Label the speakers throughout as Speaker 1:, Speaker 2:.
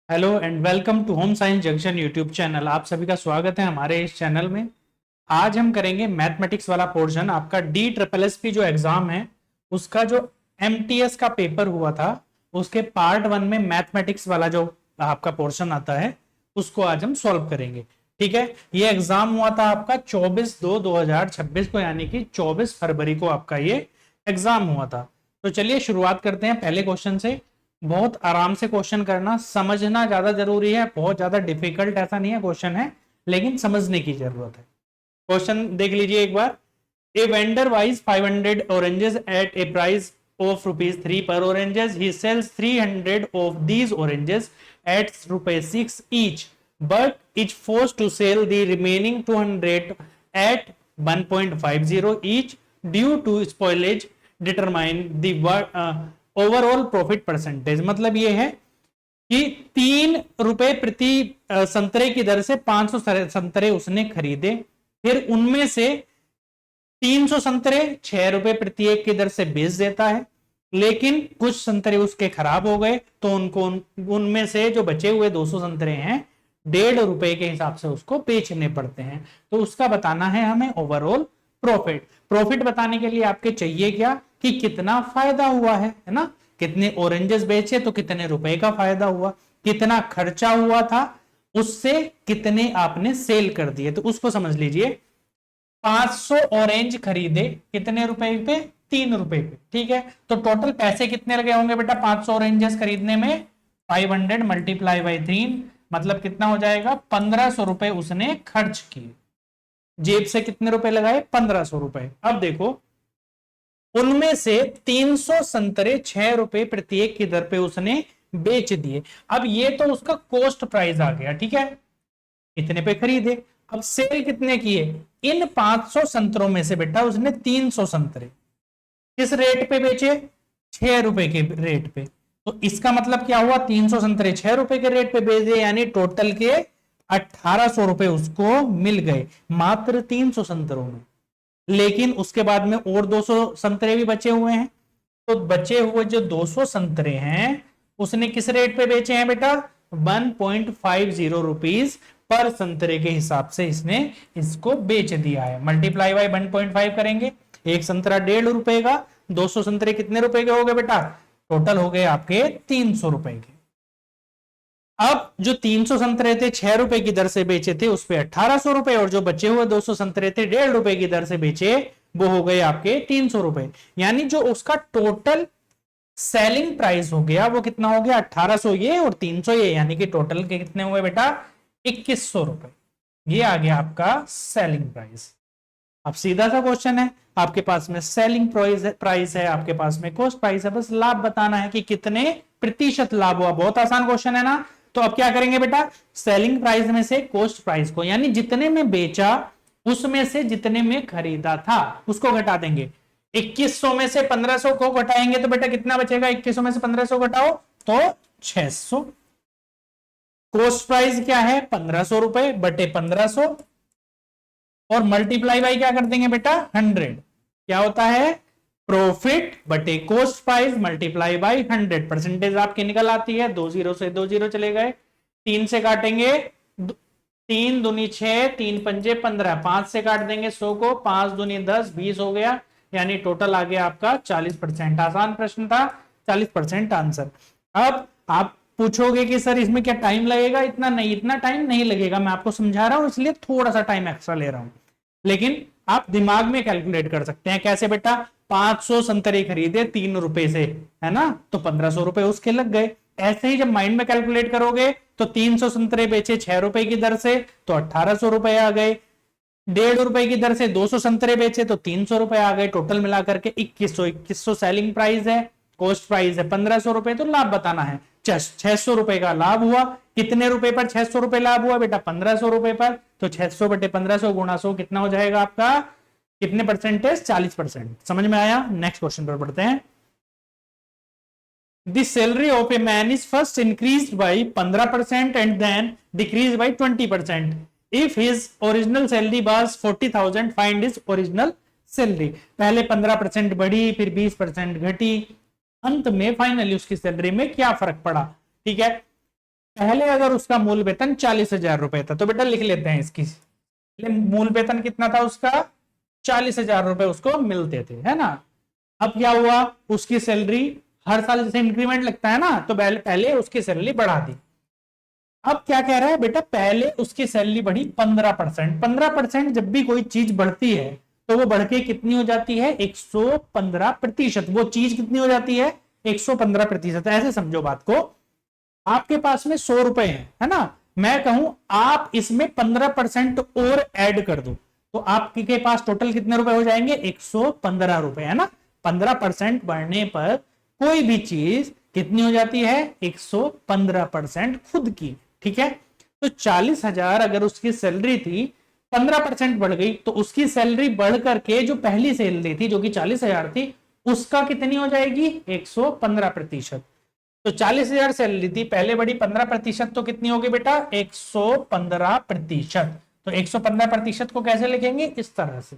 Speaker 1: Hello and welcome to home science junction YouTube channel. आप सभी का स्वागत है हमारे इस चैनल में। आज हम करेंगे मैथमेटिक्स वाला पोर्शन। आपका डी ट्रिपल एस पी जो एग्जाम है उसका जो एमटीएस का पेपर हुआ था उसके पार्ट वन में मैथमेटिक्स वाला जो आपका पोर्शन आता है उसको आज हम सॉल्व करेंगे। ठीक है, ये एग्जाम हुआ था आपका 24/2/2026 को, यानी कि 24 फरवरी को आपका ये एग्जाम हुआ था। तो चलिए शुरुआत करते हैं पहले क्वेश्चन से। बहुत आराम से क्वेश्चन करना, समझना ज्यादा जरूरी है। बहुत ज्यादा डिफिकल्ट ऐसा नहीं है क्वेश्चन है, लेकिन समझने की जरूरत है। क्वेश्चन देख लीजिए एक बार। A vendor buys 500 oranges at a price of ₹3 per oranges. He sells 300 of these oranges at ₹6 each, but is forced to sell the remaining 200 at 1.50 each due to spoilage. Determine the overall profit percentage. मतलब ये है कि ₹3 प्रति संतरे की दर से 500 संतरे उसने खरीदे, फिर उनमें से 300 संतरे ₹6 प्रति एक की दर से बेच देता है, लेकिन कुछ संतरे उसके खराब हो गए तो उनको उनमें से जो बचे हुए 200 संतरे हैं ₹1.5 के हिसाब से उसको बेचने पड़ते हैं। तो उसका बताना है हमें ओवरऑल प्रॉफिट। प्रॉफिट बताने के लिए आपके चाहिए क्या कि कितना फायदा हुआ है ना। कितने ऑरेंजेस बेचे तो कितने रुपए का फायदा हुआ, कितना खर्चा हुआ था, उससे कितने आपने सेल कर दिए, तो उसको समझ लीजिए। 500 ऑरेंज खरीदे कितने रुपए पे? ₹3 पे। ठीक है, तो टोटल पैसे कितने लगे होंगे बेटा 500 ऑरेंजेस खरीदने में? 500 मल्टीप्लाई बाई 3, मतलब कितना हो जाएगा? ₹1500 उसने खर्च किए। जेब से कितने रुपए लगाए? ₹1500। अब देखो, उनमें से 300 संतरे ₹6 प्रति एक की दर पे उसने बेच दिए। अब ये तो उसका कॉस्ट प्राइस आ गया। ठीक है, इतने पे खरीदे। अब सेल कितने किए? इन 500 संतरों में से बेटा उसने 300 संतरे किस रेट पे बेचे? ₹6 के रेट पे। तो इसका मतलब क्या हुआ? 300 संतरे ₹6 के रेट पे बेच दिए, यानी टोटल के ₹1800 उसको मिल गए मात्र 300 संतरों में। लेकिन उसके बाद में और 200 संतरे भी बचे हुए हैं, तो बचे हुए जो 200 संतरे हैं उसने किस रेट पे बेचे हैं बेटा? 1.50 रुपीज पर संतरे के हिसाब से इसने इसको बेच दिया है। मल्टीप्लाई बाय 1.5 करेंगे, एक संतरा ₹1.5 का, 200 संतरे कितने रुपए के हो गए बेटा? टोटल हो गए आपके ₹300 के। अब जो 300 संतरे थे ₹6 की दर से बेचे थे उस पे ₹1800, और जो बचे हुए 200 संतरे थे ₹1.5 की दर से बेचे वो हो गए आपके ₹300। यानी जो उसका टोटल सेलिंग प्राइस हो गया वो कितना हो गया? 1800 ये और 300 ये, यानी कि टोटल के कितने हुए बेटा? ₹2100। ये आ गया आपका सेलिंग प्राइस। अब सीधा सा क्वेश्चन है, आपके पास में सेलिंग प्राइस है, आपके पास में कॉस्ट प्राइस है, बस लाभ बताना है कि कितने प्रतिशत लाभ हुआ। बहुत आसान क्वेश्चन है ना। तो अब क्या करेंगे बेटा? सेलिंग प्राइस में से कॉस्ट प्राइस को, यानी जितने में बेचा उसमें से जितने में खरीदा था उसको घटा देंगे। 2100 में से 1500 को घटाएंगे तो बेटा कितना बचेगा? 2100 में से 1500 घटाओ तो 600। कॉस्ट प्राइस क्या है? ₹1500 बटे 1500, और मल्टीप्लाई बाई क्या कर देंगे बेटा? 100। क्या होता है? प्रॉफिट बटे cost price multiply by 100। Percentage आपकी निकल आती है। 2 जीरो से 2 जीरो चले गए, 3 से काटेंगे 3 दूनी 6, 3 पंजे 15, 5 से काट देंगे 100 को, 5 दूनी 10, 20 हो गया, यानी टोटल आ गया आपका 40%। आसान प्रश्न था, 40% आंसर। अब आप पूछोगे कि सर इसमें क्या टाइम लगेगा? इतना नहीं, इतना टाइम नहीं लगेगा, मैं आपको समझा रहा हूं इसलिए थोड़ा सा टाइम एक्स्ट्रा ले रहा हूं, लेकिन आप दिमाग में कैलकुलेट कर सकते हैं। कैसे बेटा? 500 संतरे खरीदे ₹3 से, है ना, तो ₹1500 उसके लग गए। ऐसे ही जब माइंड में कैलकुलेट करोगे तो 300 संतरे बेचे ₹6 की दर से तो ₹1800 आ गए। ₹1.5 की दर से 200 संतरे बेचे तो ₹300 आ गए। टोटल मिलाकर के 2100 सेलिंग प्राइस है, कॉस्ट प्राइस है ₹1500। तो लाभ बताना है। ₹600 का लाभ हुआ। कितने रुपए पर ₹600 लाभ हुआ बेटा? ₹1500 पर। तो 600 बटे 1500 गुणा 100 कितना हो जाएगा आपका? कितने परसेंटेज? 40%। समझ में आया? नेक्स्ट क्वेश्चन पर पढ़ते हैं। The salary of a man is first increased by 15% and then decreased by 20%. If his original salary was 40,000, find his original salary. पहले 15% बढ़ी, फिर 20% घटी, अंत में फाइनली उसकी सैलरी में क्या फर्क पड़ा? ठीक है, पहले अगर उसका मूल वेतन 40,000 रुपए था, तो बेटा लिख लेते हैं इसकी, मूल वेतन कितना था उसका, 40,000 रुपए उसको मिलते थे, है ना। अब क्या हुआ, उसकी सैलरी हर साल जैसे इंक्रीमेंट लगता है ना, तो पहले उसकी सैलरी बढ़ा दी। अब क्या कह रहा है बेटा, पहले उसकी सैलरी बढ़ी 15%। 15% जब भी कोई चीज बढ़ती है तो वो बढ़ के कितनी हो जाती है, 115%। वो चीज कितनी हो जाती है, 115%। ऐसे समझो बात को, आपके पास में 100 रुपए है ना, मैं कहूं आप इसमें 15% और ऐड कर दो, तो आपके पास टोटल कितने रुपए हो जाएंगे, 115 रुपए, है ना। 15% बढ़ने पर कोई भी चीज कितनी हो जाती है, 115% खुद की, ठीक है। तो 40,000 अगर उसकी सैलरी थी, 15% बढ़ गई, तो उसकी सैलरी बढ़ करके जो पहली सैलरी थी जो कि 40,000 थी, उसका कितनी हो जाएगी, 115%। तो 40,000 सैलरी थी, पहले बढ़ी 15%, तो कितनी होगी बेटा, 115%। तो 115% को कैसे लिखेंगे, इस तरह से,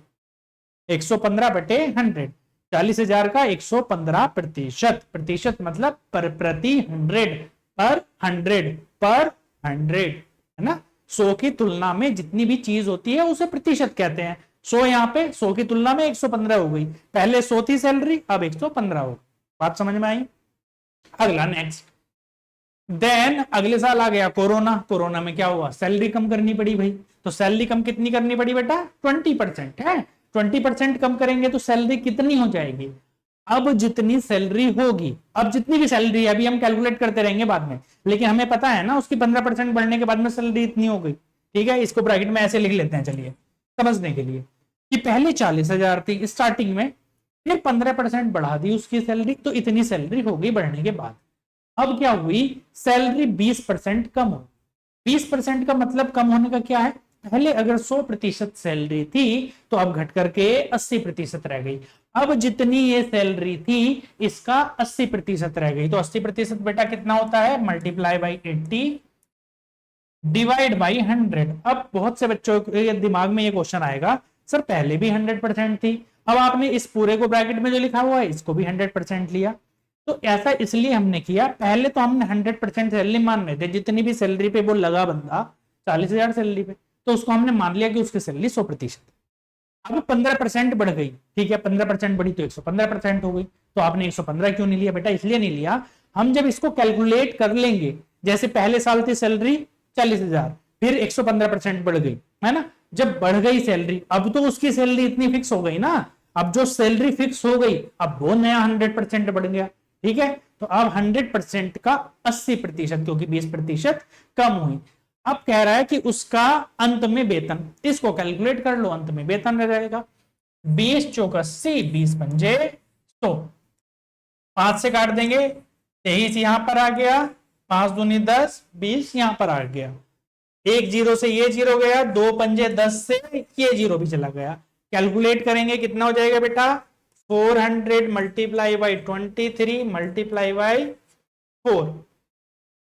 Speaker 1: 115/100, 40,000 का 115%, प्रतिशत मतलब प्रति 100, पर 100 है ना। 100 की तुलना में जितनी भी चीज होती है उसे प्रतिशत कहते हैं। 100 यहाँ पे 100 की तुलना में 115 हो गई, पहले 100 थी सैलरी, अब 115 हो गई। बात समझ में आई। अगला नेक्स्ट, देन अगले साल आ गया कोरोना। कोरोना में क्या हुआ, सैलरी कम करनी पड़ी भाई। तो सैलरी कम कितनी करनी पड़ी बेटा, 20% है। 20% कम करेंगे तो सैलरी कितनी हो जाएगी, अब जितनी सैलरी होगी, अब जितनी भी सैलरी है अभी हम कैलकुलेट करते रहेंगे बाद में, लेकिन हमें पता है ना उसकी 15% बढ़ने के बाद में सैलरी इतनी हो गई, ठीक है। इसको ब्रैकेट में ऐसे लिख लेते हैं, चलिए समझने के लिए, कि पहले 40,000 थी स्टार्टिंग में, फिर 15% बढ़ा दी उसकी सैलरी, तो इतनी सैलरी हो गई बढ़ने के बाद। अब क्या हुई, सैलरी 20% कम हो। 20% का मतलब कम होने का क्या है, पहले अगर 100% सैलरी थी तो अब घट करके 80% रह गई। अब जितनी ये सैलरी थी इसका 80% रह गई, तो 80% बेटा कितना होता है, मल्टीप्लाई बाई 80 डिवाइड बाई 100। अब बहुत से बच्चों के दिमाग में ये क्वेश्चन आएगा, सर पहले भी 100% थी, अब आपने इस पूरे को ब्रैकेट में जो लिखा हुआ है इसको भी 100% लिया। तो ऐसा इसलिए हमने किया, पहले तो हमने 100% सैलरी मान रहे थे, जितनी भी सैलरी पे वो लगा बंदा 40,000 सैलरी पे, तो उसको हमने मान लिया कि उसकी सैलरी 100%। अब 15% बढ़ गई, ठीक है, 15% बढ़ी तो 115% हो गई, तो आपने 115 क्यों नहीं लिया बेटा, इसलिए नहीं लिया, हम जब इसको कैलकुलेट कर लेंगे, जैसे पहले साल थी सैलरी 40,000, फिर 115% बढ़ गई, है ना। जब बढ़ गई सैलरी, अब तो उसकी सैलरी इतनी फिक्स हो गई ना, अब जो सैलरी फिक्स हो गई अब वो नया 100% बढ़ गया, ठीक है। तो अब 100% का 80%, क्योंकि 20% कम हुई। अब कह रहा है कि उसका अंत में वेतन, इसको कैलकुलेट कर लो, अंत में वेतन रहेगा 20 चौक 80, 20 पंजे 100, 5 से काट देंगे, 23 यहां पर आ गया, 5 दूनी 10, 20 यहां पर आ गया, एक जीरो से ये जीरो गया, 2 पंजे 10 से ये जीरो भी चला गया। कैलकुलेट करेंगे कितना हो जाएगा बेटा, 400 मल्टीप्लाई बाई 23 मल्टीप्लाई बाई 4,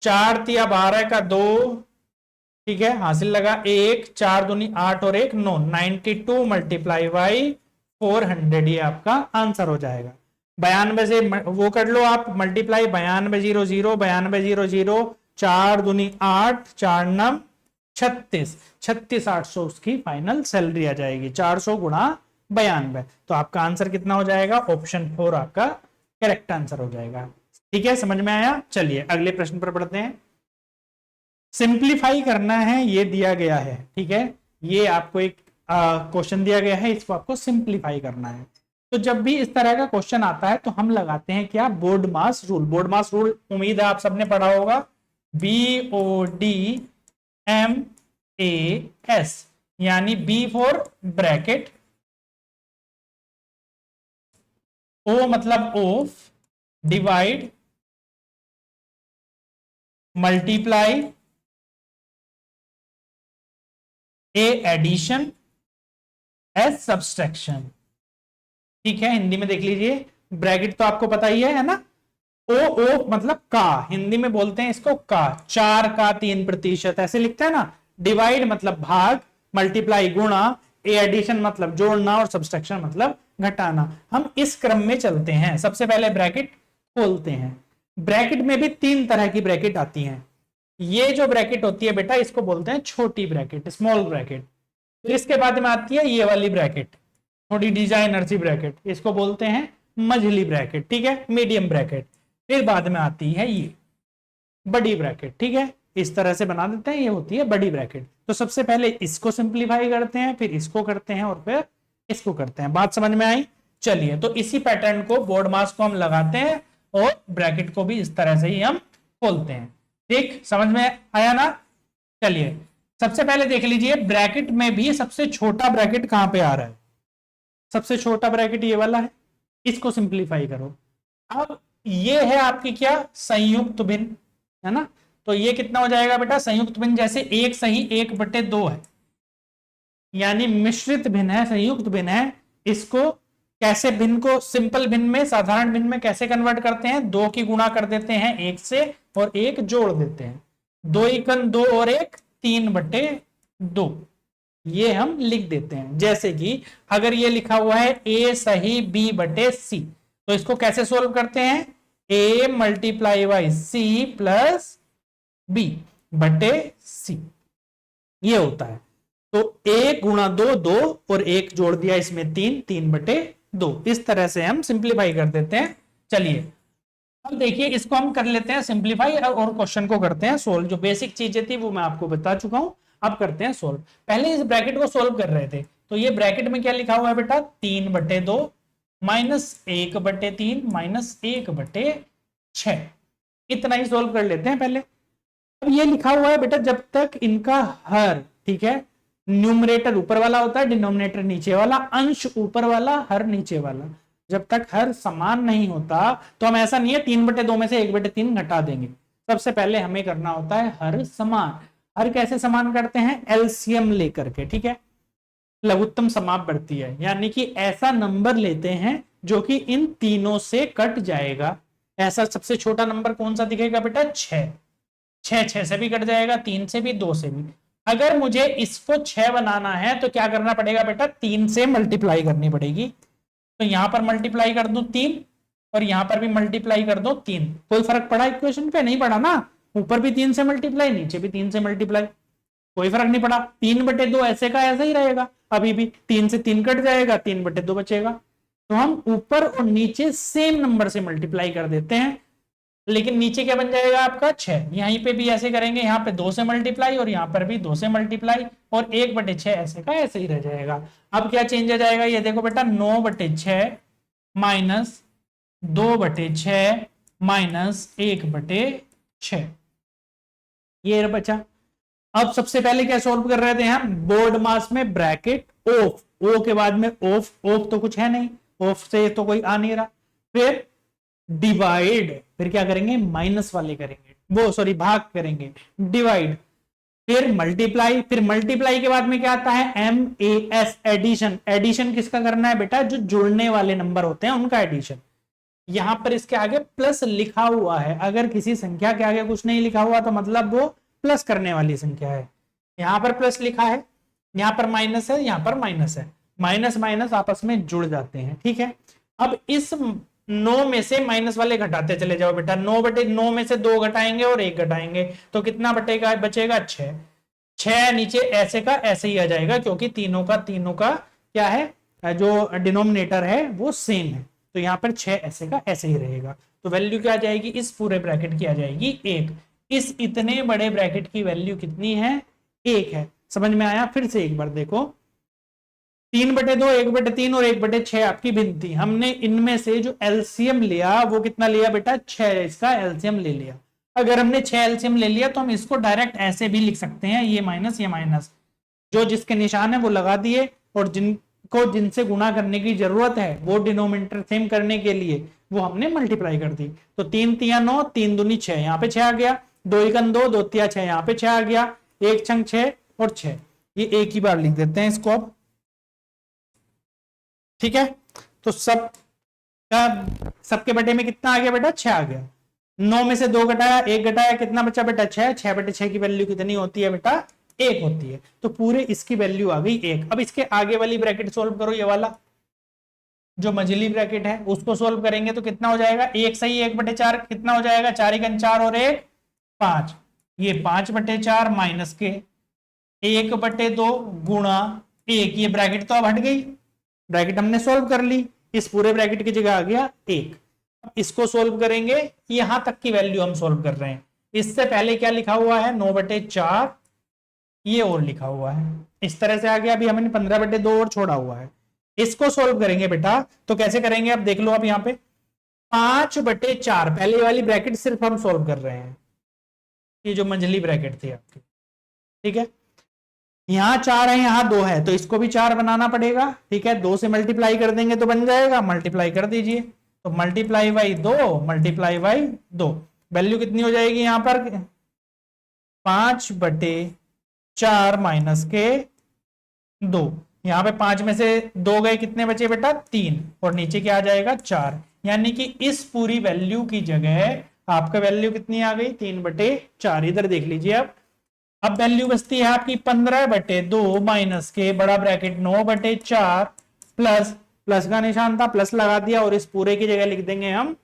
Speaker 1: 4 तिया 12 का 2, ठीक है, हासिल लगा 1, 4 दूनी 8 और 1 9, 92 मल्टीप्लाई बाई 400, ये आपका आंसर हो जाएगा। 92 से वो कर लो आप मल्टीप्लाई, 9200, 9200, 4 दूनी 8, 4 नम 36, 36,800 उसकी फाइनल सैलरी आ जाएगी, 400 गुणा 92, तो आपका आंसर कितना हो जाएगा, ऑप्शन 4 आपका करेक्ट आंसर हो जाएगा। ठीक है, समझ में आया। चलिए अगले प्रश्न पर पढ़ते हैं। सिंप्लीफाई करना है, ये दिया गया है, ठीक है, ये आपको एक क्वेश्चन दिया गया है, इसको आपको सिंप्लीफाई करना है। तो जब भी इस तरह का क्वेश्चन आता है तो हम लगाते हैं क्या, BODMAS rule. BODMAS rule उम्मीद है आप सबने पढ़ा होगा, BODMAS, यानी B फॉर ब्रैकेट, O मतलब of, divide, multiply, A addition, S subtraction. ठीक है, हिंदी में देख लीजिए, ब्रैकेट तो आपको पता ही है ना, ओ मतलब का, हिंदी में बोलते हैं इसको का, 4 का 3%, ऐसे लिखते हैं ना। डिवाइड मतलब भाग, मल्टीप्लाई गुणा, ए एडिशन मतलब जोड़ना, और सब्सट्रैक्शन मतलब घटाना। हम इस क्रम में चलते हैं, सबसे पहले ब्रैकेट खोलते हैं। ब्रैकेट में भी 3 तरह की ब्रैकेट आती हैं, ये जो ब्रैकेट होती है बेटा इसको बोलते हैं छोटी ब्रैकेट, स्मॉल ब्रैकेट। फिर इसके बाद में आती है ये वाली ब्रैकेट, थोड़ी डिजाइनर सी ब्रैकेट, इसको बोलते हैं मझली ब्रैकेट, ठीक है, मीडियम ब्रैकेट। फिर बाद में आती है ये बड़ी ब्रैकेट, ठीक है, इस तरह से बना देते हैं, ये होती है बड़ी ब्रैकेट। तो सबसे पहले इसको सिंप्लीफाई करते हैं, फिर इसको करते हैं और फिर इसको करते हैं। बात समझ में आई? चलिए, तो इसी पैटर्न को बोर्ड मास को हम लगाते हैं और ब्रैकेट को भी इस तरह से ही हम खोलते हैं। ठीक, समझ में आया ना? चलिए, सबसे पहले देख लीजिए ब्रैकेट में भी सबसे छोटा ब्रैकेट कहां पे आ रहा है। सबसे छोटा ब्रैकेट ये वाला है, इसको सिंप्लीफाई करो। अब ये है आपकी क्या, संयुक्त भिन्न, है ना? तो ये कितना हो जाएगा बेटा, संयुक्त भिन्न जैसे एक सही 1/2 है, यानी मिश्रित भिन्न है, संयुक्त भिन्न है। इसको कैसे, भिन्न को सिंपल भिन्न में, साधारण भिन्न में कैसे कन्वर्ट करते हैं? 2 की गुणा कर देते हैं 1 से और 1 जोड़ देते हैं। 2 एकन 2 और 1 3/2, ये हम लिख देते हैं। जैसे कि अगर ये लिखा हुआ है a सही b/c, तो इसको कैसे सोल्व करते हैं? a multiply by c plus b/c, ये होता है। तो 1 गुणा 2 2 और 1 जोड़ दिया इसमें 3 3/2, इस तरह से हम सिंप्लीफाई कर देते हैं। चलिए, अब देखिए इसको हम कर लेते हैं सिंप्लीफाई और क्वेश्चन को करते हैं सोल्व। जो बेसिक चीजें थी वो मैं आपको बता चुका हूं, अब करते हैं सोल्व। पहले इस ब्रैकेट को सोल्व कर रहे थे, तो ये ब्रैकेट में क्या लिखा हुआ है बेटा, 3/2 माइनस 1/3 माइनस 1/6, इतना ही सोल्व कर लेते हैं पहले। अब ये लिखा हुआ है बेटा, जब तक इनका हर, ठीक है, न्यूमरेटर ऊपर वाला होता है, डिनोमिनेटर नीचे वाला, अंश ऊपर वाला, हर नीचे वाला, जब तक हर समान नहीं होता तो हम, ऐसा नहीं है 3/2 में से 1/3 घटा देंगे। सबसे पहले हमें करना होता है हर समान। हर कैसे समान करते हैं? एलसीएम लेकर के, ठीक है, लघुत्तम समापवर्ती है, यानी कि ऐसा नंबर लेते हैं जो कि इन तीनों से कट जाएगा। ऐसा सबसे छोटा नंबर कौन सा दिखेगा बेटा? 6 6 से भी कट जाएगा, 3 से भी, 2 से भी। अगर मुझे इसको 6 बनाना है तो क्या करना पड़ेगा बेटा? 3 से मल्टीप्लाई करनी पड़ेगी। तो यहां पर मल्टीप्लाई कर दो 3 और यहां पर भी मल्टीप्लाई कर दो 3। कोई फर्क पड़ा इक्वेशन पे? नहीं पड़ा ना। ऊपर भी 3 से मल्टीप्लाई, नीचे भी 3 से मल्टीप्लाई, कोई फर्क नहीं पड़ा। 3/2 ऐसे का ऐसा ही रहेगा, अभी भी 3 से 3 कट जाएगा, 3/2 बचेगा। तो हम ऊपर और नीचे सेम नंबर से मल्टीप्लाई कर देते हैं, लेकिन नीचे क्या बन जाएगा आपका? 6। यहीं पे भी ऐसे करेंगे, यहाँ पे 2 से मल्टीप्लाई और यहाँ पर भी 2 से मल्टीप्लाई, और 1/6 ऐसे का ऐसे ही रह जाएगा। अब क्या चेंज हो जाएगा? ये देखो बेटा, 9/6 माइनस 2/6 माइनस 1/6, ये बचा। अब सबसे पहले क्या सॉल्व कर रहे थे हम? बोर्ड मास में ब्रैकेट ऑफ, ओ के बाद में ऑफ, ऑफ तो कुछ है नहीं, ऑफ से तो कोई आ नहीं रहा। फिर डिवाइड, फिर क्या करेंगे? माइनस वाले करेंगे, वो सॉरी भाग करेंगे, डिवाइड, फिर मल्टीप्लाई, फिर मल्टीप्लाई के बाद में क्या आता है? MAS, addition. एडिशन किसका करना है बेटा? जो जुड़ने वाले नंबर होते हैं उनका एडिशन। यहां पर इसके आगे प्लस लिखा हुआ है, अगर किसी संख्या के आगे कुछ नहीं लिखा हुआ तो मतलब वो प्लस करने वाली संख्या है। यहां पर प्लस लिखा है, यहां पर माइनस है, यहां पर माइनस है, माइनस माइनस आपस में जुड़ जाते हैं, ठीक है। अब इस 9 में से माइनस वाले घटाते चले जाओ बेटा। 9/9 में से 2 घटाएंगे और 1 घटाएंगे तो कितना बटेगा? बचेगा 6। 6 नीचे ऐसे का ऐसे ही आ जाएगा, क्योंकि तीनों का क्या है, जो डिनोमिनेटर है वो सेम है। तो यहाँ पर 6 ऐसे का ऐसे ही रहेगा। तो वैल्यू क्या आ जाएगी? इस पूरे ब्रैकेट की आ जाएगी 1। इस इतने बड़े ब्रैकेट की वैल्यू कितनी है? 1 है। समझ में आया? फिर से एक बार देखो, 3/2, 1/3 और 1/6 आपकी भिन्न थी। हमने इनमें से जो एलसीएम लिया वो कितना लिया बेटा? 6, इसका एलसीएम ले लिया। अगर हमने 6 एलसीएम ले लिया तो हम इसको डायरेक्ट ऐसे भी लिख सकते हैं, ये माइनस, जो जिसके निशान है वो लगा दिए, और जिनको जिनसे गुणा करने की जरूरत है वो डिनोमिनेटर सेम करने के लिए वो हमने मल्टीप्लाई कर दी। तो 3 3 9, 3 दूनी 6, यहाँ पे 6 आ गया, 2 1 2, 2 3 6, यहाँ पे 6 आ गया, 1 छंग 6 और 6, ये एक ही बार लिख देते हैं इसको अब, ठीक है। तो सबके बटे में कितना आ गया बेटा? 6 आ गया। 9 में से 2 घटाया, 1 घटाया, कितना बचा बेटा? 6। 6/6 की वैल्यू कितनी होती है बेटा? 1 होती है। तो पूरे इसकी वैल्यू आ गई 1। अब इसके आगे वाली ब्रैकेट सोल्व करो, ये वाला जो मझली ब्रैकेट है उसको सोल्व करेंगे तो कितना हो जाएगा? 1 सही 1/4 कितना हो जाएगा? 4 1 4 और 1 5। ये 5/4 माइनस के 1/2 गुणा 1, ये ब्रैकेट तो अब हट गई, ब्रैकेट हमने सोल्व कर ली, इस पूरे ब्रैकेट की जगह आ गया 1। इसको सोल्व करेंगे, यहां तक की वैल्यू हम सोल्व कर रहे हैं। इससे पहले क्या लिखा हुआ है 9/4, ये और लिखा हुआ है, इस तरह से आ गया। अभी हमने 15/2 और छोड़ा हुआ है। इसको सोल्व करेंगे बेटा, तो कैसे करेंगे अब देख लो। आप यहाँ पे 5/4, पहले वाली ब्रैकेट सिर्फ हम सोल्व कर रहे हैं, ये जो मंझली ब्रैकेट थी आपकी, ठीक है। यहाँ 4 है, यहाँ 2 है, तो इसको भी 4 बनाना पड़ेगा, ठीक है। 2 से मल्टीप्लाई कर देंगे तो बन जाएगा, मल्टीप्लाई कर दीजिए, तो multiply by 2 multiply by 2, value कितनी हो जाएगी यहाँ पर 5/4 माइनस के 2। यहाँ पे 5 में से 2 गए, कितने बचे बेटा 3, और नीचे क्या आ जाएगा 4, यानी कि इस पूरी वैल्यू की जगह आपका वैल्यू कितनी आ गई 3/4। इधर देख लीजिए अब वैल्यू बचती है आपकी 15/2 माइनस के बड़ा ब्रैकेट 9/4 प्लस, प्लस का निशान था प्लस लगा दिया, और इस पूरे की जगह लिख देंगे हम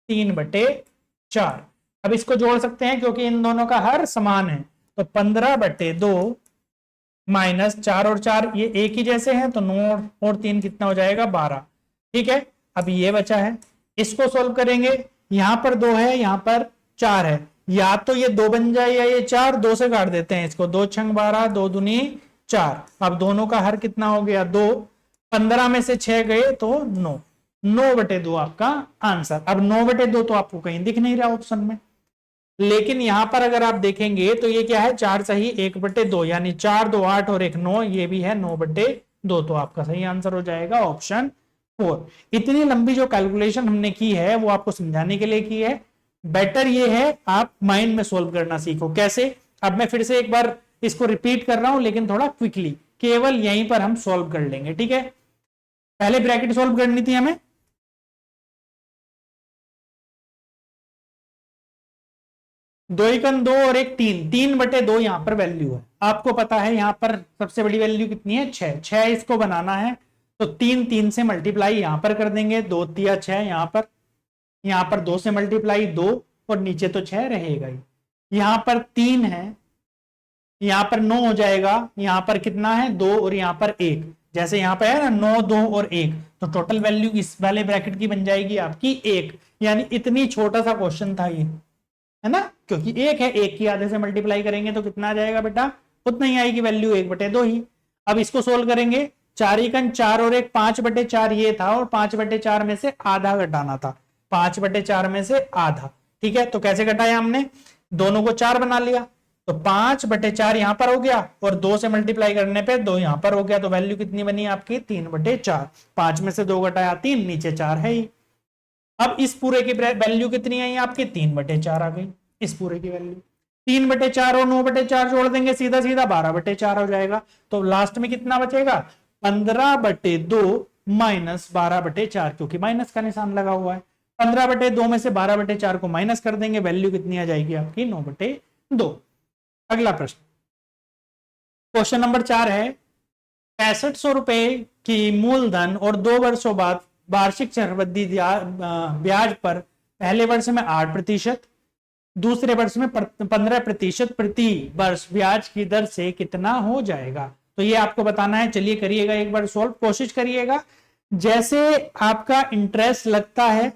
Speaker 1: 3/4। अब इसको जोड़ सकते हैं क्योंकि इन दोनों का हर समान है, तो 15/2 माइनस 4 और 4 ये एक ही जैसे हैं, तो 9 और 3 कितना हो जाएगा 12, ठीक है। अब ये बचा है, इसको सोल्व करेंगे, यहां पर 2 है, यहां पर 4 है, या तो ये 2 बन जाए या ये 4, 2 से काट देते हैं इसको, 2 छंग 12, 2 दूनी 4। अब दोनों का हर कितना हो गया 2, 15 में से 6 गए तो 9, 9/2 आपका आंसर। अब 9/2 तो आपको कहीं दिख नहीं रहा ऑप्शन में, लेकिन यहां पर अगर आप देखेंगे तो ये क्या है 4 सही 1/2, यानी 4 2 8 और 1 9, ये भी है 9/2, तो आपका सही आंसर हो जाएगा ऑप्शन 4। इतनी लंबी जो कैलकुलेशन हमने की है वो आपको समझाने के लिए की है, बेटर ये है आप माइंड में सोल्व करना सीखो। कैसे, अब मैं फिर से एक बार इसको रिपीट कर रहा हूं, लेकिन थोड़ा क्विकली, केवल यहीं पर हम सोल्व कर लेंगे, ठीक है। पहले ब्रैकेट सोल्व करनी थी हमें, 2 एकम 2 और 1 3, 3/2 यहां पर वैल्यू है, आपको पता है यहां पर सबसे बड़ी वैल्यू कितनी है 6, 6 इसको बनाना है, तो 3 3 से मल्टीप्लाई यहां पर कर देंगे, 2 3 6 यहां पर 2 से मल्टीप्लाई 2, और नीचे तो 6 रहेगा ही, यहां पर 3 है, यहां पर 9 हो जाएगा, यहां पर कितना है 2 और यहां पर 1, जैसे यहां पर है ना 9 2 और 1, तो टोटल वैल्यू इस वाले ब्रैकेट की बन जाएगी आपकी 1, यानी इतनी छोटा सा क्वेश्चन था ये, है ना, क्योंकि 1 है, 1 की आधे से मल्टीप्लाई करेंगे तो कितना आ जाएगा बेटा, उतना ही आएगी वैल्यू 1/2 ही। अब इसको सोल्व करेंगे, 4 एकन 4 और 1 5/4 ये था, और 5/4 में से आधा घटाना था, 5/4 में से आधा, ठीक है। तो कैसे घटाया हमने, दोनों को 4 बना लिया, तो 5/4 यहां पर हो गया, और 2 से मल्टीप्लाई करने पे 2 यहां पर हो गया, तो वैल्यू कितनी बनी आपकी 3/4, 5 में से 2 घटाया 3, नीचे 4 है ही। अब इस पूरे की वैल्यू कितनी आई आपकी 3/4 आ गई, इस पूरे की वैल्यू 3/4 और 9/4 जोड़ देंगे सीधा सीधा 12/4 हो जाएगा, तो लास्ट में कितना बचेगा 15/2 माइनस 12/4, क्योंकि माइनस का निशान लगा हुआ है, 15/2 में से 12/4 को माइनस कर देंगे, वैल्यू कितनी आ जाएगी आपकी 9/2। अगला प्रश्न, क्वेश्चन नंबर 4 है, 6500 रुपए की मूलधन और 2 वर्षों बाद वार्षिक चक्रवृद्धि ब्याज पर पहले वर्ष में 8%, दूसरे वर्ष में 15% प्रति वर्ष ब्याज की दर से कितना हो जाएगा। तो ये आपको बताना है, चलिए करिएगा एक बार सोल्व, कोशिश करिएगा, जैसे आपका इंटरेस्ट लगता है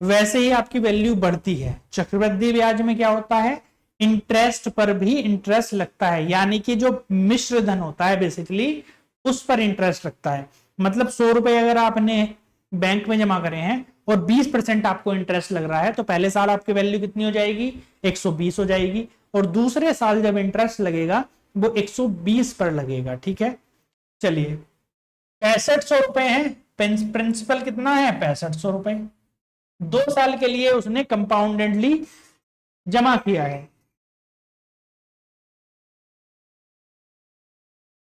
Speaker 1: वैसे ही आपकी वैल्यू बढ़ती है। चक्रवृद्धि ब्याज में क्या होता है, इंटरेस्ट पर भी इंटरेस्ट लगता है, यानी कि जो मिश्र धन होता है बेसिकली उस पर इंटरेस्ट लगता है। मतलब 100 रुपए अगर आपने बैंक में जमा करे हैं और 20% आपको इंटरेस्ट लग रहा है, तो पहले साल आपकी वैल्यू कितनी हो जाएगी 120 हो जाएगी, और दूसरे साल जब इंटरेस्ट लगेगा वो 120 पर लगेगा, ठीक है। चलिए 6500 रुपए है, प्रिंसिपल कितना है 6500 रुपए, 2 साल के लिए उसने कंपाउंडेडली जमा किया है।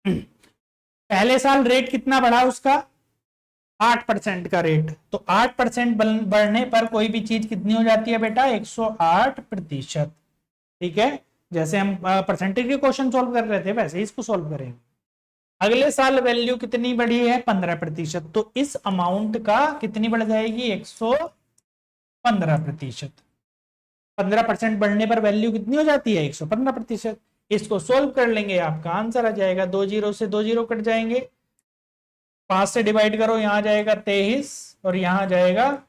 Speaker 1: पहले साल रेट कितना बढ़ा उसका 8% का रेट, तो 8% बढ़ने पर कोई भी चीज कितनी हो जाती है बेटा 108%, ठीक है। जैसे हम परसेंटेज के क्वेश्चन सोल्व कर रहे थे वैसे ही इसको सोल्व करेंगे। अगले साल वैल्यू कितनी बढ़ी है 15%, तो इस अमाउंट का कितनी बढ़ जाएगी 115%, 15% बढ़ने पर वैल्यू कितनी हो जाती है? 115%। इसको सोल्व कर लेंगे, आपका आंसर आ जाएगा। 2 जीरो से 2 जीरो कट जाएंगे, 5 से डिवाइड करो, यहां जाएगा 23 और यहां जाएगा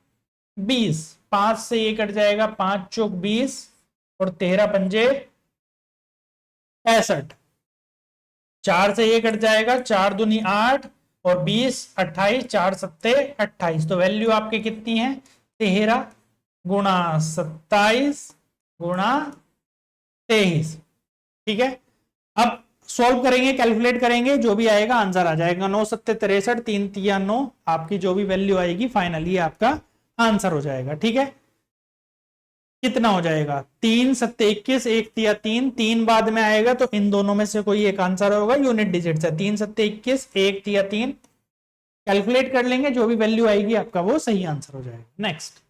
Speaker 1: 20। 5 से ये कट जाएगा, 5 चौक 20 और 13 पंजे 65। 4 से ये कट जाएगा, 4 दूनी 8 और 20 28, 4 सत्ते 28। तो वैल्यू आपकी कितनी है? 13 गुणा 27 गुणा 23। ठीक है, अब सॉल्व करेंगे, कैलकुलेट करेंगे, जो भी आएगा आंसर आ जाएगा। 9 सत्ते 63, 3 तिया 9, आपकी जो भी वैल्यू आएगी फाइनली आपका आंसर हो जाएगा। ठीक है, कितना हो जाएगा? 3 सत्ते 21, 1 तिया 3, 3 बाद में आएगा तो इन दोनों में से कोई एक आंसर होगा, यूनिट डिजिट से। 3 सत्ते 21, 1 तिया 3, कैलकुलेट कर लेंगे, जो भी वैल्यू आएगी आपका वो सही आंसर हो जाएगा। Next,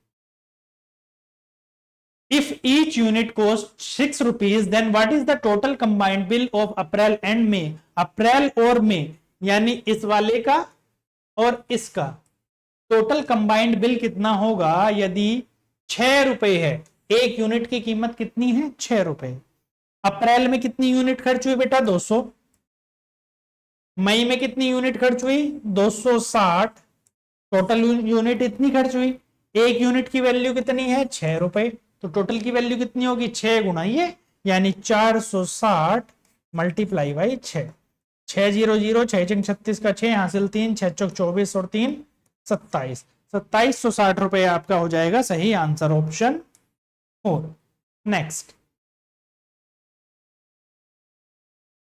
Speaker 1: if each unit costs 6 rupees then what is the total combined bill of April and May? अप्रैल और मई यानी इस वाले का और इसका टोटल कंबाइंड बिल कितना होगा यदि 6 रुपए है? एक यूनिट की कीमत कितनी है? 6 रुपए। अप्रैल में कितनी यूनिट खर्च हुई बेटा? 200। मई में कितनी यूनिट खर्च हुई? 260। टोटल यूनिट इतनी खर्च हुई। एक यूनिट की वैल्यू कितनी है? 6 रुपए। तो टोटल की वैल्यू कितनी होगी? 6 गुना ये, यानी 460 मल्टीप्लाई बाई 6। 6 0 0, 6 चंग 36 का 6, हासिल 3, 6 चौक 24 और 3 27। 2760 रुपए आपका हो जाएगा सही answer, option 4। Next,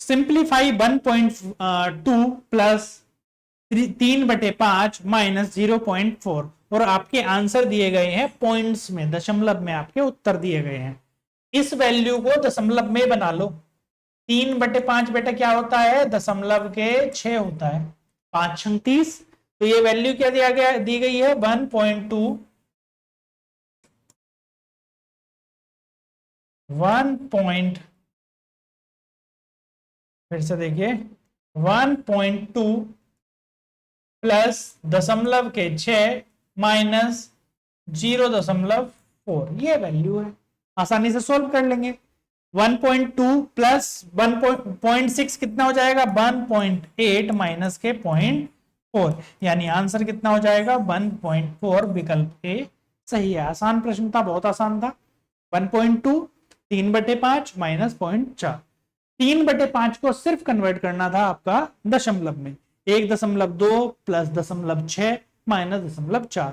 Speaker 1: simplify 1.2 plus 3/5 minus 0.4 और आपके आंसर दिए गए हैं पॉइंट्स में, दशमलव में आपके उत्तर दिए गए हैं। इस वैल्यू को दशमलव में बना लो। 3/5 बेटा क्या होता है? दशमलव के 6 होता है। 5 छंग 30, तो ये वैल्यू क्या दिया गया, दी गई है? 1.2 फिर से देखिए 1.2 प्लस दशमलव के 6 माइनस 0.4, ये वैल्यू है। आसानी से सोल्व कर लेंगे। 1.2 प्लस 1.6 कितना हो जाएगा? 1.8 माइनस के 0.4, यानी आंसर कितना हो जाएगा? 1.4 विकल्प के सही है। आसान प्रश्न था, बहुत आसान था। 1.2 3/5 माइनस 0.4। 3/5 को सिर्फ कन्वर्ट करना था आपका दशमलव में। 1.2 प्लस 0.6 माइनस 0.4,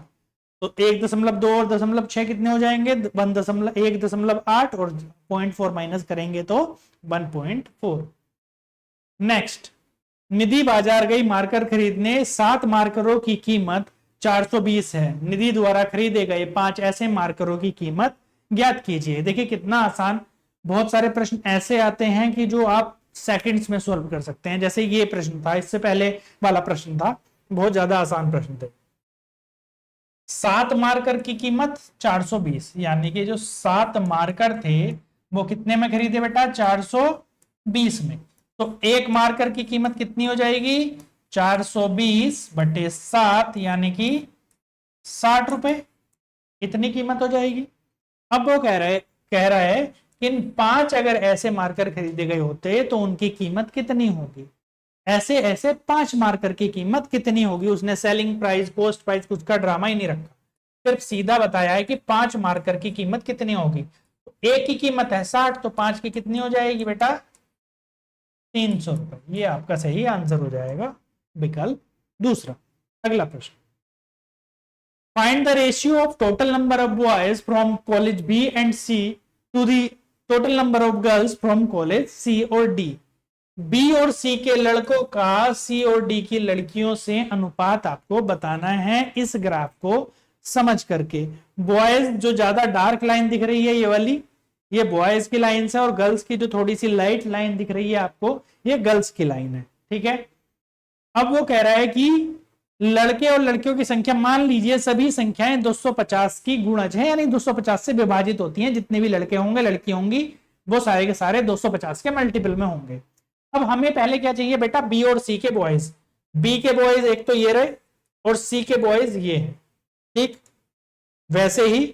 Speaker 1: तो 1.2 और 0.6 कितने हो जाएंगे? 1.8 और 0.4 माइनस करेंगे तो 1.4। नेक्स्ट, निधि बाजार गई मार्कर खरीदने। 7 मार्करों की कीमत 420 है। निधि द्वारा खरीदे गए 5 ऐसे मार्करों की कीमत ज्ञात कीजिए। देखिए कितना आसान, बहुत सारे प्रश्न ऐसे आते हैं कि जो आप सेकंड्स में सॉल्व कर सकते हैं। जैसे ये प्रश्न था, इससे पहले वाला प्रश्न था, बहुत ज्यादा आसान प्रश्न थे। 7 मार्कर की कीमत 420, यानी कि जो 7 मार्कर थे वो कितने में खरीदे बेटा? 420 में। तो एक मार्कर की कीमत कितनी हो जाएगी? 420/7, यानी कि 60 रुपए, इतनी कीमत हो जाएगी। अब वो कह रहा है कि इन 5 अगर ऐसे मार्कर खरीदे गए होते तो उनकी कीमत कितनी होगी? ऐसे ऐसे 5 मार्कर की कीमत कितनी होगी? उसने सेलिंग प्राइस, कॉस्ट प्राइस, कुछ का ड्रामा ही नहीं रखा, सिर्फ सीधा बताया है कि 5 मार्कर की कीमत कितनी होगी। तो एक की कीमत है 60, तो 5 की कितनी हो जाएगी बेटा? 300 रुपए। ये आपका सही आंसर हो जाएगा, विकल्प दूसरा। अगला प्रश्न, find the ratio of total number of boys from college B and C to the total number of girls from college C और D। B और C के लड़कों का C और D की लड़कियों से अनुपात आपको बताना है इस ग्राफ को समझ करके। बॉयज जो ज्यादा डार्क लाइन दिख रही है ये वाली, ये बॉयज की लाइन है, और गर्ल्स की जो थोड़ी सी लाइट लाइन दिख रही है आपको, ये गर्ल्स की लाइन है। ठीक है, अब वो कह रहा है कि लड़के और लड़कियों की संख्या, मान लीजिए सभी संख्याएं 250 की गुणज है, यानी 250 से विभाजित होती हैं। जितने भी लड़के होंगे लड़की होंगी वो सारे के सारे 250 के मल्टीपल में होंगे। अब हमें पहले क्या चाहिए बेटा? बी और सी के बॉयज। बी के बॉयज एक तो ये रहे और सी के बॉयज ये है। ठीक, वैसे ही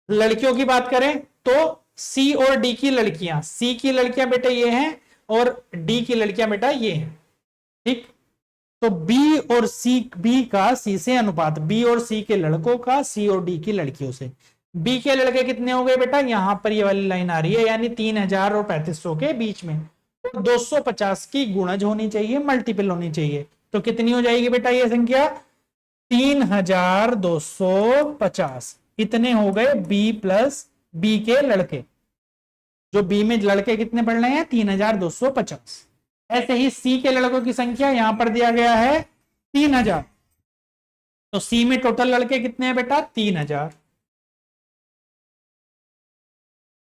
Speaker 1: लड़कियों की बात करें तो सी और डी की लड़कियां, सी की लड़कियां बेटा ये हैं और डी की लड़कियां बेटा ये हैं, ठीक। तो बी और सी, बी का सी से अनुपात, बी और सी के लड़कों का सी और डी की लड़कियों से। बी के लड़के कितने हो गए बेटा, यहां पर ये वाली लाइन आ रही है, यानी 3000 और 3500 के बीच में। तो 250 की गुणज होनी चाहिए, मल्टीपल होनी चाहिए। तो कितनी हो जाएगी बेटा ये संख्या, 3250। इतने हो गए बी प्लस बी के लड़के, जो बी में लड़के कितने पढ़ रहे हैं, 3250। ऐसे ही सी के लड़कों की संख्या यहां पर दिया गया है 3000। तो सी में टोटल लड़के कितने हैं बेटा, 3000।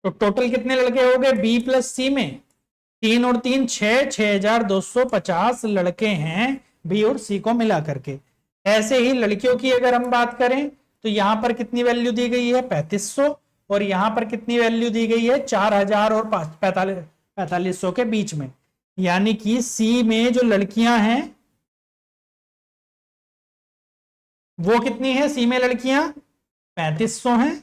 Speaker 1: तो टोटल कितने लड़के हो गए बी प्लस सी में, 3 और 3 6, 6250 लड़के हैं बी और सी को मिला करके। ऐसे ही लड़कियों की अगर हम बात करें तो यहां पर कितनी वैल्यू दी गई है, 3500, और यहां पर कितनी वैल्यू दी गई है, 4000 और 4500 के बीच में। यानी कि सी में जो लड़कियां हैं वो कितनी है, सी में लड़कियां 3500 हैं,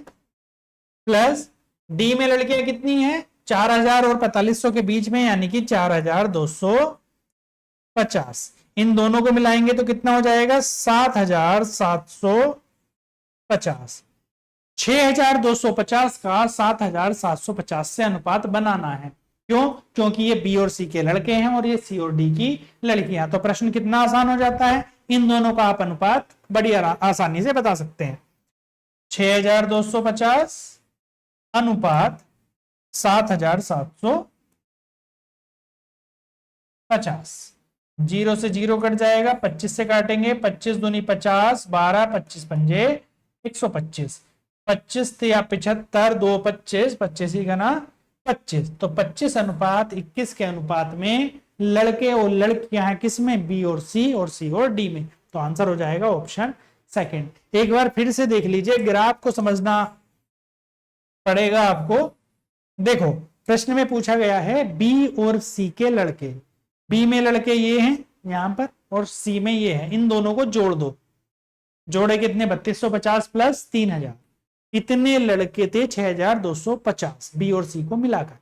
Speaker 1: प्लस डी में लड़कियां कितनी हैं, 4000 और 4500 के बीच में, यानी कि 4250। इन दोनों को मिलाएंगे तो कितना हो जाएगा, 7750। 6250 का 7750 से अनुपात बनाना है। क्यों, क्योंकि ये बी और सी के लड़के हैं और ये सी और डी की लड़कियां। तो प्रश्न कितना आसान हो जाता है, इन दोनों का आप अनुपात बड़ी आसानी से बता सकते हैं। 6250 अनुपात 7750। 0 से 0 कट जाएगा, 25 से काटेंगे, 25 दूनी 50, 12, 25 पंजे 125, 25 या 75, 2 25, 25 ही गना 25। तो 25 अनुपात 21 के अनुपात में लड़के और लड़कियां हैं किसमें, बी और सी और डी में। तो आंसर हो जाएगा ऑप्शन सेकंड। एक बार फिर से देख लीजिए, ग्राफ को समझना पड़ेगा आपको। देखो प्रश्न में पूछा गया है बी और सी के लड़के, बी में लड़के ये हैं यहां पर और सी में ये है, इन दोनों को जोड़ दो। जोड़े कितने, 3250 प्लस 3000, इतने लड़के थे 6250 बी और सी को मिलाकर।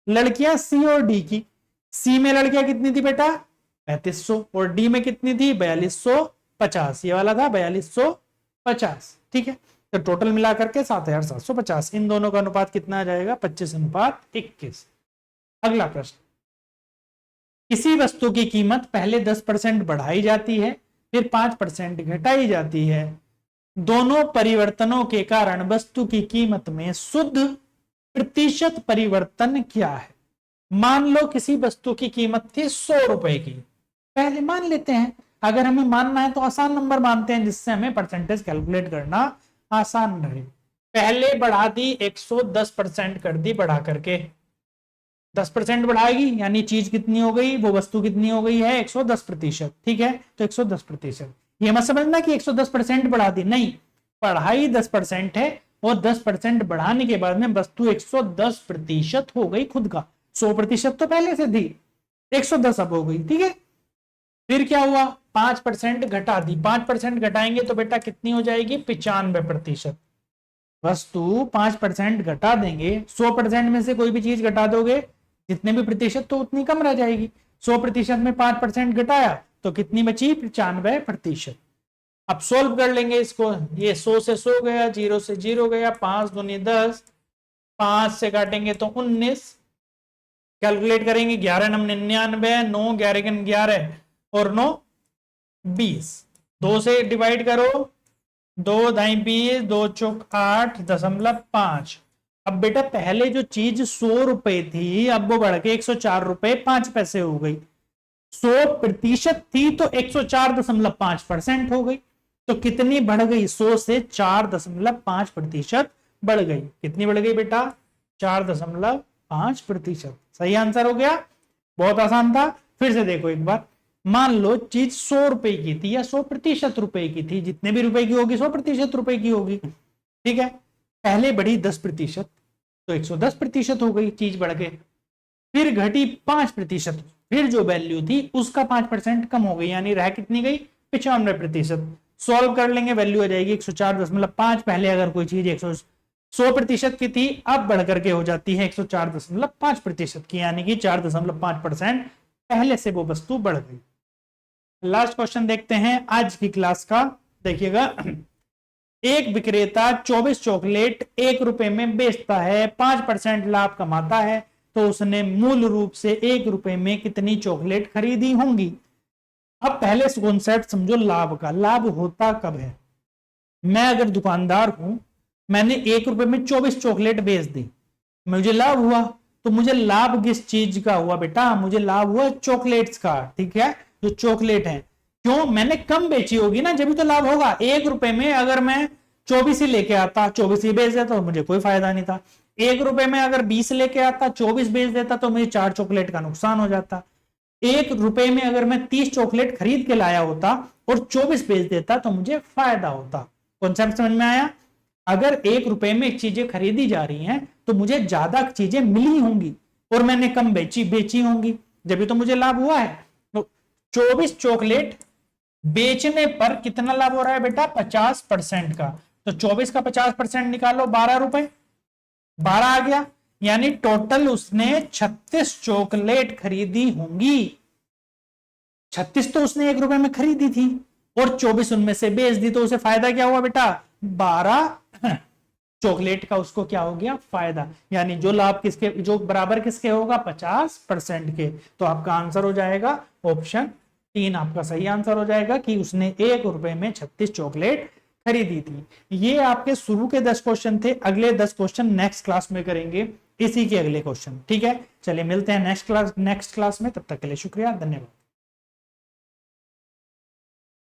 Speaker 1: लड़कियां सी और डी की, सी में लड़कियां कितनी थी बेटा 3500 और डी में कितनी थी 4250, ये वाला था 4250, ठीक है। तो टोटल मिला करके 7750। इन दोनों का अनुपात कितना आ जाएगा, 25:21। अगला प्रश्न, किसी वस्तु की कीमत पहले 10% बढ़ाई जाती है फिर 5% घटाई जाती है। दोनों परिवर्तनों के कारण वस्तु की कीमत में शुद्ध प्रतिशत परिवर्तन क्या है। मान लो किसी वस्तु की कीमत थी 100 रुपए की, पहले मान लेते हैं, अगर हमें मानना है तो आसान नंबर मानते हैं जिससे हमें परसेंटेज कैलकुलेट करना आसान रहे। पहले बढ़ा दी 110% कर दी, बढ़ा करके 10% बढ़ाएगी, यानी चीज कितनी हो गई, वो वस्तु कितनी हो गई है 110%, ठीक है। तो 110%, ये मत समझना कि 110% बढ़ा दी, नहीं, पढ़ाई 10% है और 10% बढ़ाने के बाद में वस्तु 110% हो गई खुद का। 100% तो पहले से थी, 110 अब हो गई, ठीक है। फिर क्या हुआ, 5% घटा दी, 5% घटाएंगे तो बेटा कितनी हो जाएगी 95%। वस्तु 5% घटा देंगे, 100% में से कोई भी चीज घटा दोगे जितने भी प्रतिशत तो उतनी कम रह जाएगी। 100% में 5% घटाया तो कितनी बची 95%। अब सोल्व कर लेंगे इसको, ये 100 से 100 गया, 0 से 0 गया, 5 दूनी 10, 5 से काटेंगे तो 19, कैलकुलेट करेंगे 11 नम 99, 9 11 11 और 9 20, 2 से डिवाइड करो, 2 दाई 20, 2 चौक 8.5। अब बेटा पहले जो चीज 100 रुपए थी अब वो बढ़ के 104 रुपए 5 पैसे हो गई। 100% थी तो 104.5% हो गई। तो कितनी बढ़ गई, 100 से 4.5% बढ़ गई। कितनी बढ़ गई बेटा 4.5%। सही आंसर हो गया, बहुत आसान था। फिर से देखो एक बार, मान लो चीज 100 रुपए की थी या 100% रुपए की थी, जितने भी रुपए की होगी 100% रुपए की होगी, ठीक है। पहले बढ़ी 10% तो 110% हो गई, चीज बढ़ के फिर घटी 5%, फिर जो वैल्यू थी उसका 5% कम हो गई, यानी रह कितनी गई 95%। सॉल्व कर लेंगे, वैल्यू आ जाएगी 104.5। पहले अगर कोई चीज 100% की थी, अब बढ़कर के हो जाती है 104.5% की, यानी कि 4.5% पहले से वो वस्तु बढ़ गई। लास्ट क्वेश्चन देखते हैं आज की क्लास का। देखिएगा, एक विक्रेता 24 चॉकलेट 1 रुपए में बेचता है, 5% लाभ कमाता है, तो उसने मूल रूप से 1 रुपए में कितनी चॉकलेट खरीदी होंगी। अब पहले कॉन्सेप्ट समझो लाभ का। लाभ होता कब है? मैं अगर दुकानदार हूं, मैंने 1 रुपए में 24 चॉकलेट बेच दी, मुझे लाभ हुआ। तो मुझे लाभ किस चीज का हुआ बेटा? मुझे लाभ हुआ चॉकलेट्स का, ठीक है, जो चॉकलेट है। क्यों? मैंने कम बेची होगी ना, जब भी तो लाभ होगा। 1 रुपए में अगर मैं 24 ही लेके आता, 24 ही बेच देता, तो मुझे कोई फायदा नहीं था। 1 रुपए में अगर 20 लेके आता, 24 बेच देता, तो मुझे 4 चॉकलेट का नुकसान हो जाता। 1 रुपए में अगर मैं 30 चॉकलेट खरीद के लाया होता और 24 बेच देता, तो मुझे फायदा होता। कॉन्सेप्ट समझ में आया? अगर 1 रुपए में चीजें खरीदी जा रही हैं, तो मुझे ज्यादा चीजें मिली होंगी और मैंने कम बेची होंगी, जब भी तो मुझे लाभ हुआ है। तो 24 चॉकलेट बेचने पर कितना लाभ हो रहा है बेटा? 50% का। तो 24 का 50% निकालो, 12 रुपए, 12 आ गया। यानी टोटल उसने 36 चॉकलेट खरीदी होंगी। 36 तो उसने 1 रुपए में खरीदी थी और 24 उनमें से बेच दी, तो उसे फायदा क्या हुआ बेटा? 12 चॉकलेट का उसको क्या हो गया? फायदा। यानी जो लाभ किसके, जो बराबर किसके होगा? 50% के। तो आपका आंसर हो जाएगा ऑप्शन 3, आपका सही आंसर हो जाएगा कि उसने 1 रुपए में 36 चॉकलेट खरीदी थी। ये आपके शुरू के 10 क्वेश्चन थे। अगले 10 क्वेश्चन नेक्स्ट क्लास में करेंगे, इसी के अगले क्वेश्चन, ठीक है। चलिए मिलते हैं नेक्स्ट क्लास में, तब तक के लिए शुक्रिया, धन्यवाद।